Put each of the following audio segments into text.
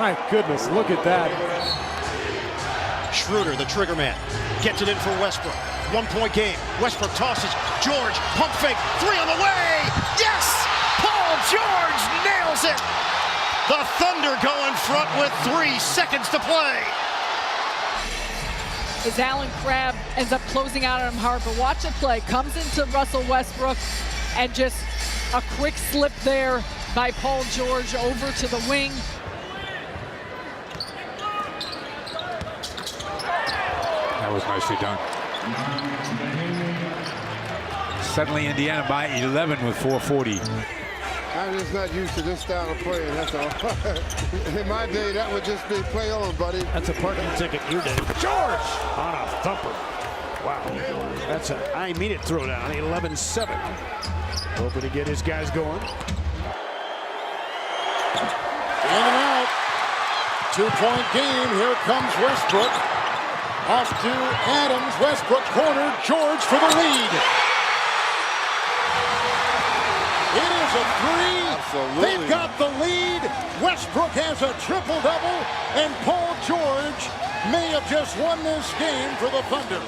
My goodness, look at that. Schroeder, the trigger man, gets it in for Westbrook. 1-point game. Westbrook tosses. George, pump fake. 3 on the way. Yes! Paul George nails it. The Thunder go in front with 3 seconds to play. As Allen Crabbe ends up closing out on him hard, but watch it play. Comes into Russell Westbrook and just a quick slip there by Paul George over to the wing. That was nicely done. Suddenly Indiana by 11 with 4:40. I'm just not used to this style of playing, that's all. In my day, that would just be play on, buddy. That's a parking ticket your day. George on a thumper. Wow. That's a I mean it throwdown. 11-7. Hoping to get his guys going. In and out. 2-point game. Here comes Westbrook. Off to Adams. Westbrook corner. George for the lead. It is a 3. Absolutely. They've got the lead. Westbrook has a triple-double, and Paul George may have just won this game for the Thunder.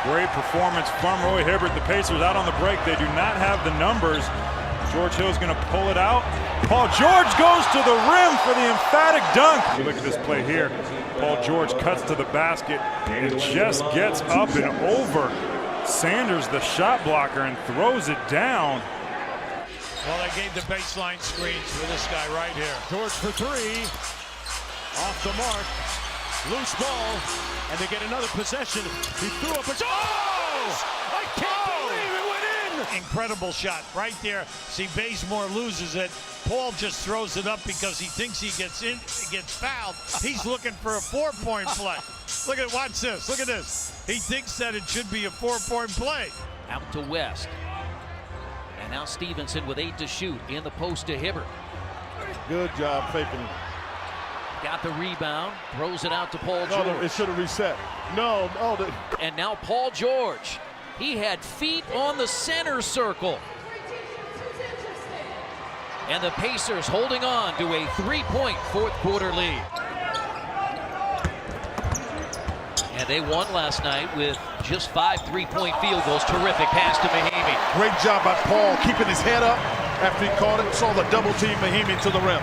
Great performance from Roy Hibbert. The Pacers out on the break. They do not have the numbers. George Hill's going to pull it out. Paul George goes to the rim for the emphatic dunk. You look at this play here. Paul George cuts to the basket and just gets up and over Sanders, the shot blocker, and throws it down. Well, they gave the baseline screens for this guy right here. George for 3. Off the mark. Loose ball. And they get another possession. He threw up a... Oh! I can't believe it went in! Incredible shot right there. See, Bazemore loses it. Paul just throws it up because he thinks he gets fouled. He's looking for a 4-point play. Look at, watch this. Look at this. He thinks that it should be a 4-point play. Out to West. And now Stevenson with 8 to shoot in the post to Hibbert. Good job faking it. Got the rebound, throws it out to Paul George. No, it should have reset. No. And now Paul George. He had feet on the center circle. And the Pacers holding on to a 3-point fourth-quarter lead. And they won last night with just 5 3-point field goals. Terrific pass to Mahinmi. Great job by Paul keeping his head up after he caught it. Saw the double team Mahinmi to the rim.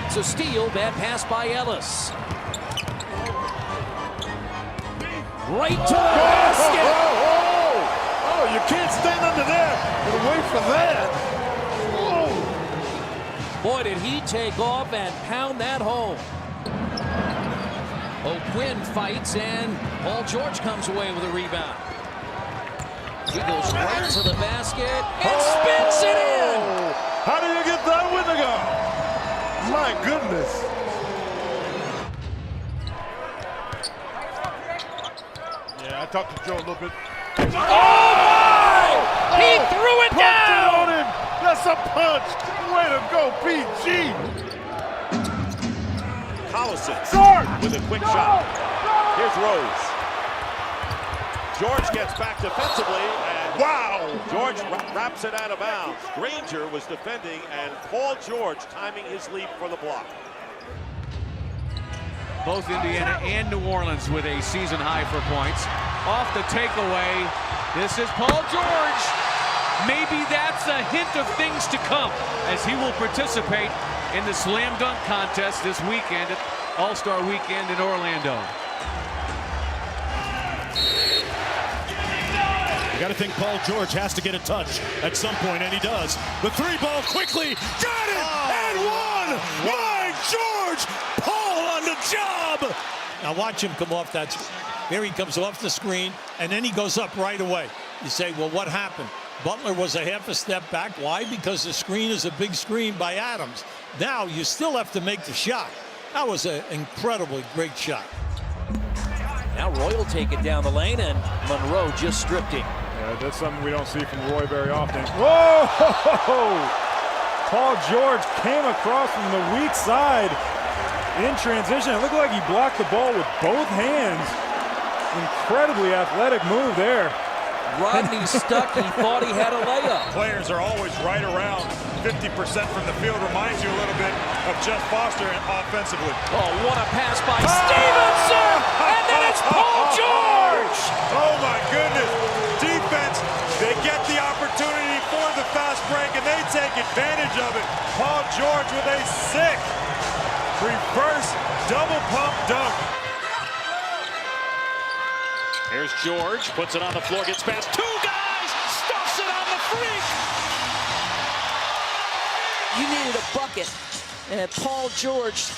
It's a steal, bad pass by Ellis. Right to the basket. Oh, you can't stand under there and wait for that. Boy, did he take off and pound that home. O'Quinn fights, and Paul George comes away with a rebound. He goes right to the basket and spins it in. How do you get that one to go? My goodness. Yeah, I talked to Joe a little bit. Oh, my! He threw it down! On him. That's a punch. Way to go, PG. Collison with a quick shot. Here's Rose. George gets back defensively, and wow! George wraps it out of bounds. Granger was defending, and Paul George timing his leap for the block. Both Indiana and New Orleans with a season high for points. Off the takeaway, this is Paul George. Maybe that's a hint of things to come as he will participate in the slam dunk contest this weekend at All-Star Weekend in Orlando. You got to think Paul George has to get a touch at some point, and he does. The 3-ball quickly, got it, and one! My George! Paul on the job! Now watch him come off that. Here he comes off the screen, and then he goes up right away. You say, well, what happened? Butler was a half a step back. Why? Because the screen is a big screen by Adams. Now you still have to make the shot. That was an incredibly great shot. Now Roy will take it down the lane, and Monroe just stripped him. Yeah, that's something we don't see from Roy very often. Whoa! Paul George came across from the weak side in transition. It looked like he blocked the ball with both hands. Incredibly athletic move there. Rodney stuck. He thought he had a layup. Players are always right around 50% from the field. Reminds you a little bit of Jeff Foster offensively. Oh, what a pass by Stevenson! And then it's Paul George! Oh my goodness. Defense, they get the opportunity for the fast break and they take advantage of it. Paul George with a sick reverse double pump dunk. Here's George, puts it on the floor, gets past two guys, stuffs it on the freak. You needed a bucket. And Paul George,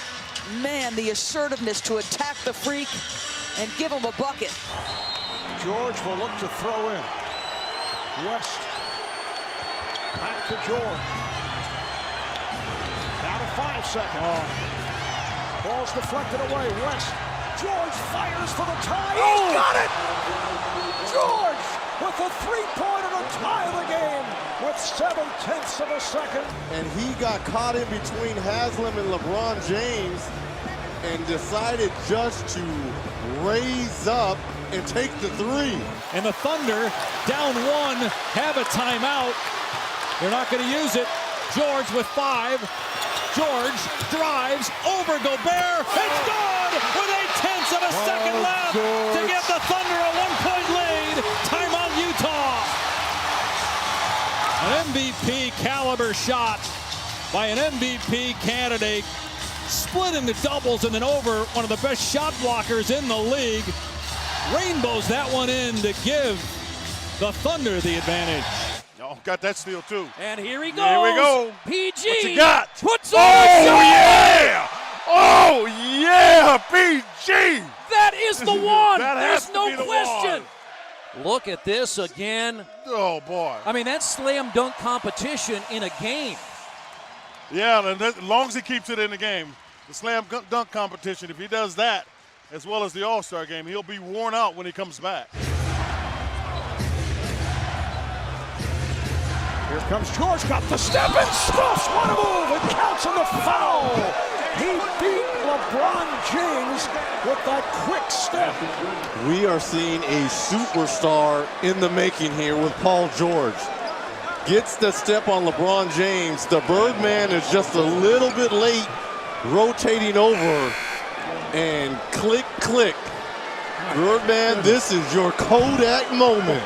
man, the assertiveness to attack the freak and give him a bucket. George will look to throw in. West. Back to George. Down to 5 seconds. Ball's deflected away. West. George fires for the tie. He got it! George with a three-pointer to tie the game with 7/10 of a second. And he got caught in between Haslam and LeBron James and decided just to raise up and take the three. And the Thunder, down one, have a timeout. They're not going to use it. George with 5. George drives over Gobert. It's good with 8/10 of a second left to give the Thunder a 1-point lead. Timeout, Utah. An MVP caliber shot by an MVP candidate. Split into doubles and then over one of the best shot blockers in the league. Rainbows that one in to give the Thunder the advantage. Oh, got that steal too. And here he goes. Here we go. PG. What you got? Puts Oh, yeah! Oh, yeah, PG! That is the one. That has There's to no be the question. one. Look at this again. Oh, boy. I mean, that's slam dunk competition in a game. Yeah, and as long as he keeps it in the game, the slam dunk competition, if he does that, as well as the All-Star game, he'll be worn out when he comes back. Here comes George, got the step and stuffs. What a move! It counts on the foul. He beat LeBron James with that quick step. We are seeing a superstar in the making here with Paul George. Gets the step on LeBron James. The Birdman is just a little bit late, rotating over, and click, click. Birdman, this is your Kodak moment.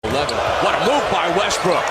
What a move by Westbrook.